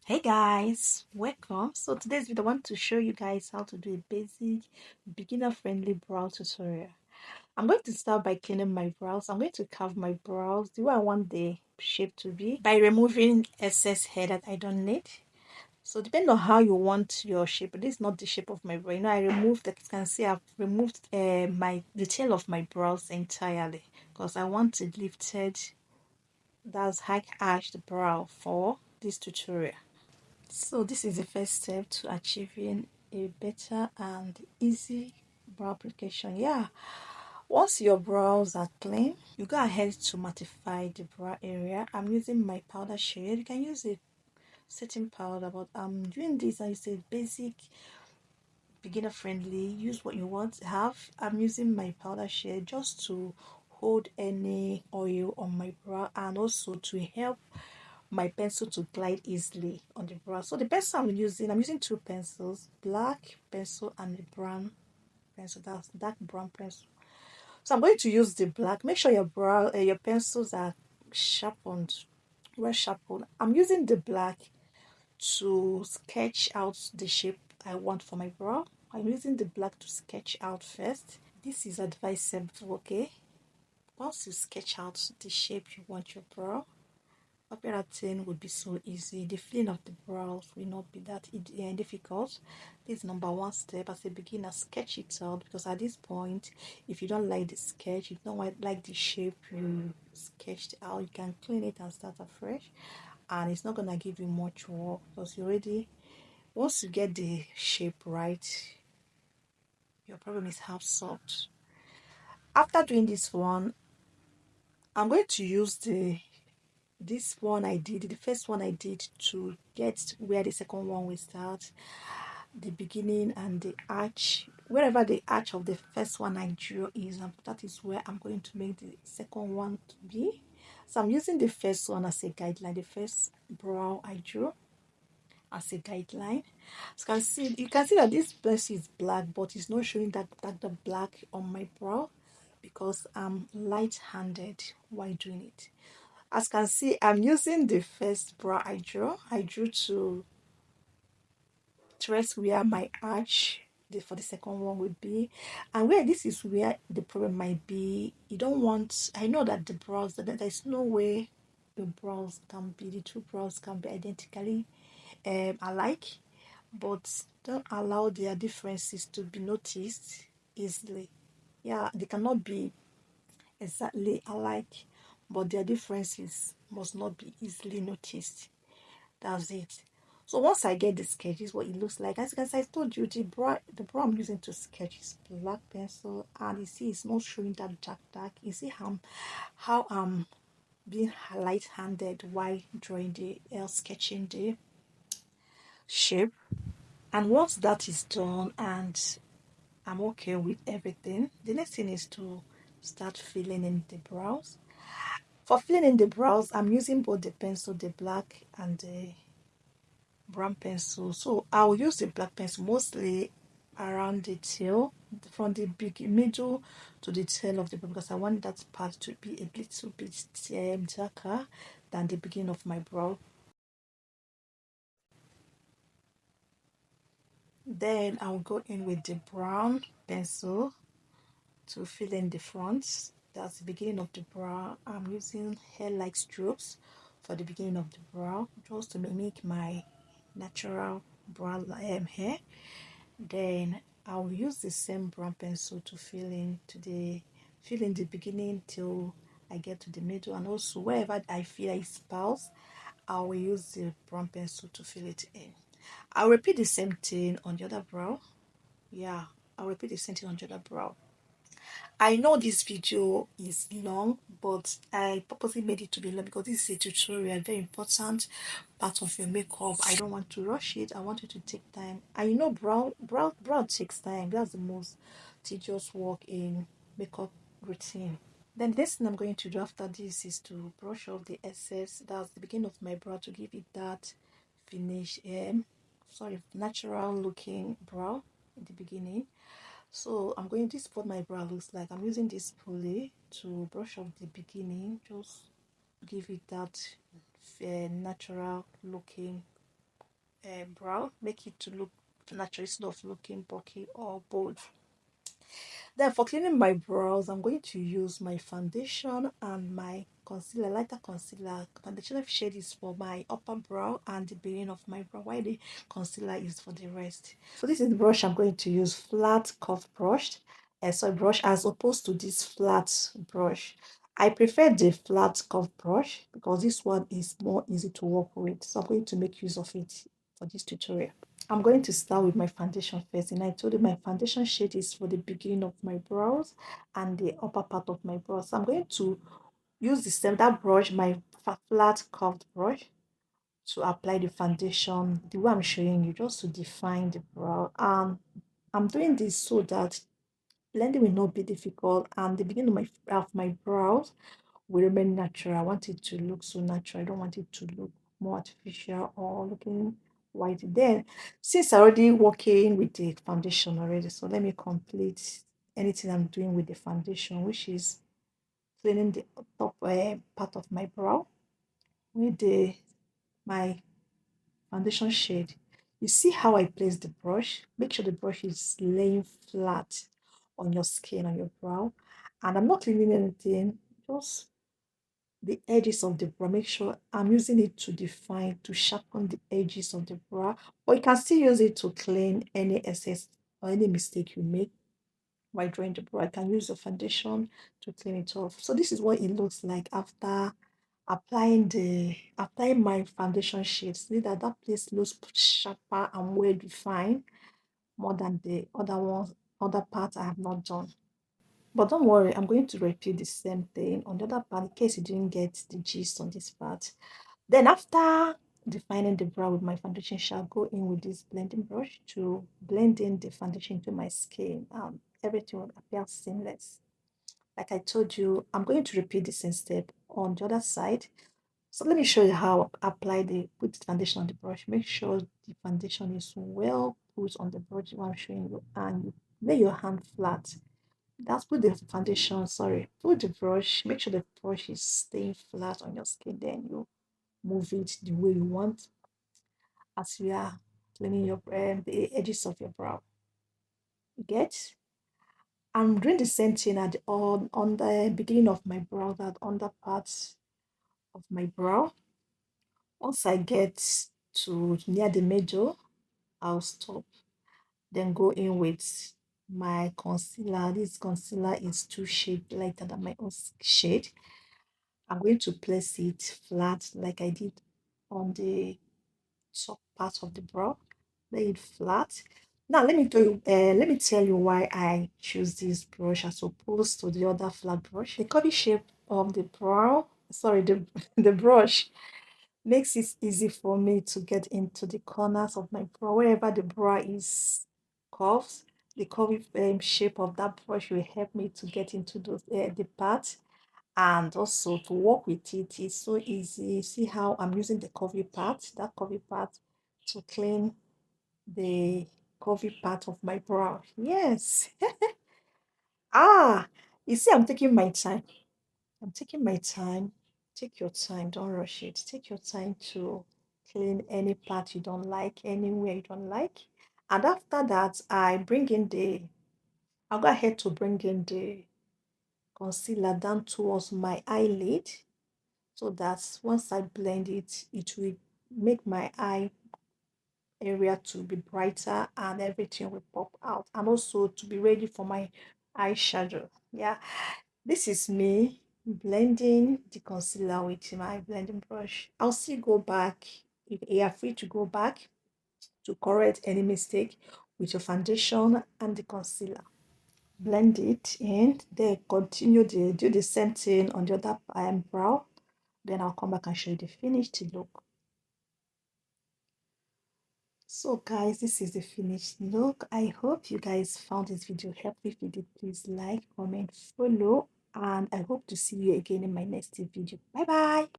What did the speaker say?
Hey guys, welcome. So today's video I want to show you guys how to do a basic beginner friendly brow tutorial. I'm going to start by cleaning my brows. I'm going to carve my brows the way I want the shape to be by removing excess hair that I don't need. So depending on how you want your shape, this is not the shape of my brow. I removed, as you can see, I've removed the tail of my brows entirely because I want to lifted, that's high arched brow for this tutorial. So this is the first step to achieving a better and easy brow application. Yeah, once your brows are clean, you go ahead to mattify the brow area. I'm using my powder shade. You can use a setting powder, but I'm doing this and it's a basic beginner friendly. Use what you want to have. I'm using my powder shade just to hold any oil on my brow and also to help my pencil to glide easily on the brow. So the pencil I'm using two pencils, black pencil and a brown pencil. That's dark brown pencil. So I'm going to use the black. Make sure your pencils are sharpened, well sharpened. I'm using the black to sketch out the shape I want for my brow. I'm using the black to sketch out first. This is advisable, okay? Once you sketch out the shape you want your brow, operating would be so easy. The filling of the brows will not be that difficult. This is number one step. As a beginner, sketch it out, because at this point, if you don't like the sketch, you don't like the shape you sketched out, you can clean it and start afresh, and it's not gonna give you much work because you already, once you get the shape right, your problem is half solved. After doing this one, I'm going to use this one I did, the first one I did, to get where the second one will start, the beginning and the arch. Wherever the arch of the first one I drew is, that is where I'm going to make the second one to be. So I'm using the first one as a guideline, the first brow I drew as a guideline. So you can see that this place is black, but it's not showing that the black on my brow because I'm light-handed while doing it. As you can see, I'm using the first brow I drew. I drew to trace where my arch for the second one would be, and where this is where the problem might be. You don't want, I know that the brows, there's no way the two brows can be identically alike, but don't allow their differences to be noticed easily. Yeah, they cannot be exactly alike, but their differences must not be easily noticed. That's it. So once I get the sketch, this is what it looks like. As you can see, I told you the brow I'm using to sketch is black pencil, and you see it's not showing that dark. You see how I'm being light-handed while drawing the sketching the shape. And once that is done and I'm okay with everything, the next thing is to start filling in the brows. For filling in the brows, I'm using both the pencil, the black and the brown pencil. So I'll use the black pencil mostly around the tail, from the big middle to the tail of the brow, because I want that part to be a little bit darker than the beginning of my brow. Then I'll go in with the brown pencil to fill in the front. That's the beginning of the brow. I'm using hair-like strokes for the beginning of the brow, just to mimic my natural brown hair. Then I'll use the same brown pencil to fill in the beginning till I get to the middle, and also wherever I feel I spouse, I will use the brown pencil to fill it in. I'll repeat the same thing on the other brow. Yeah, I'll repeat the same thing on the other brow. I know this video is long, but I purposely made it to be long because this is a tutorial, very important part of your makeup. I don't want to rush it. I want you to take time. And you know, brow takes time. That's the most tedious work in makeup routine. Then the next thing I'm going to do after this is to brush off the excess. That's the beginning of my brow, to give it that finish, natural looking brow in the beginning. So I'm going, this is what my brow looks like. I'm using this pulley to brush off the beginning, just give it that natural looking brow, make it to look natural instead of looking bulky or bold. Then for cleaning my brows, I'm going to use my foundation and my concealer, lighter concealer. Foundation shade is for my upper brow and the beginning of my brow, while the concealer is for the rest. So this is the brush I'm going to use, flat curved brush. Sorry, brush as opposed to this flat brush. I prefer the flat curved brush because this one is more easy to work with. So I'm going to make use of it for this tutorial. I'm going to start with my foundation first, and I told you my foundation shade is for the beginning of my brows and the upper part of my brows. So I'm going to use the same that brush, my flat curved brush, to apply the foundation the way I'm showing you, just to define the brow. And I'm doing this so that blending will not be difficult, and the beginning of my brows will remain natural. I want it to look so natural. I don't want it to look more artificial or looking white. Then, since I'm already working with the foundation already, so let me complete anything I'm doing with the foundation, which is cleaning the top part of my brow with the my foundation shade. You see how I place the brush? Make sure the brush is laying flat on your skin, on your brow. And I'm not cleaning anything, just the edges of the brow. Make sure I'm using it to define, to sharpen the edges of the brow. But you can still use it to clean any excess or any mistake you make while drawing the brow. I can use the foundation to clean it off. So this is what it looks like after applying my foundation shade. See that place looks sharper and well defined more than the other part I have not done. But don't worry, I'm going to repeat the same thing on the other part in case you didn't get the gist on this part. Then after defining the brow with my foundation, shall go in with this blending brush to blend in the foundation into my skin. Everything will appear seamless. Like I told you, I'm going to repeat the same step on the other side. So let me show you how I apply the put the foundation on the brush. Make sure the foundation is well put on the brush while I'm showing you, and you lay your hand flat. That's put the foundation, sorry, put the brush, make sure the brush is staying flat on your skin, then you move it the way you want as you are cleaning your the edges of your brow. You get? I'm doing the same thing at on the beginning of my brow, that under part of my brow. Once I get to near the middle, I'll stop. Then go in with my concealer. This concealer is two shades lighter than my own shade. I'm going to place it flat like I did on the top part of the brow. Lay it flat. Now let me tell you why I choose this brush as opposed to the other flat brush. The curvy shape of the brow, sorry, the the brush makes it easy for me to get into the corners of my brow. Wherever the brow is curved, the curvy shape of that brush will help me to get into those the part, and also to work with it is so easy. See how I'm using the curvy part, that curvy part, to clean the curvy part of my brow. Yes. You see, I'm taking my time. I'm taking my time. Take your time, don't rush it. Take your time to clean any part you don't like, anywhere you don't like. And after that, I'll go ahead to bring in the concealer down towards my eyelid, so that once I blend it, it will make my eye area to be brighter and everything will pop out, and also to be ready for my eyeshadow. Yeah, this is me blending the concealer with my blending brush. I'll still go back. You are free to go back to correct any mistake with your foundation and the concealer. Blend it in, then continue to do the same thing on the other brow. Then I'll come back and show you the finished look. So guys, this is the finished look. I hope you guys found this video helpful. If you did, please like, comment, follow, and I hope to see you again in my next video. Bye bye.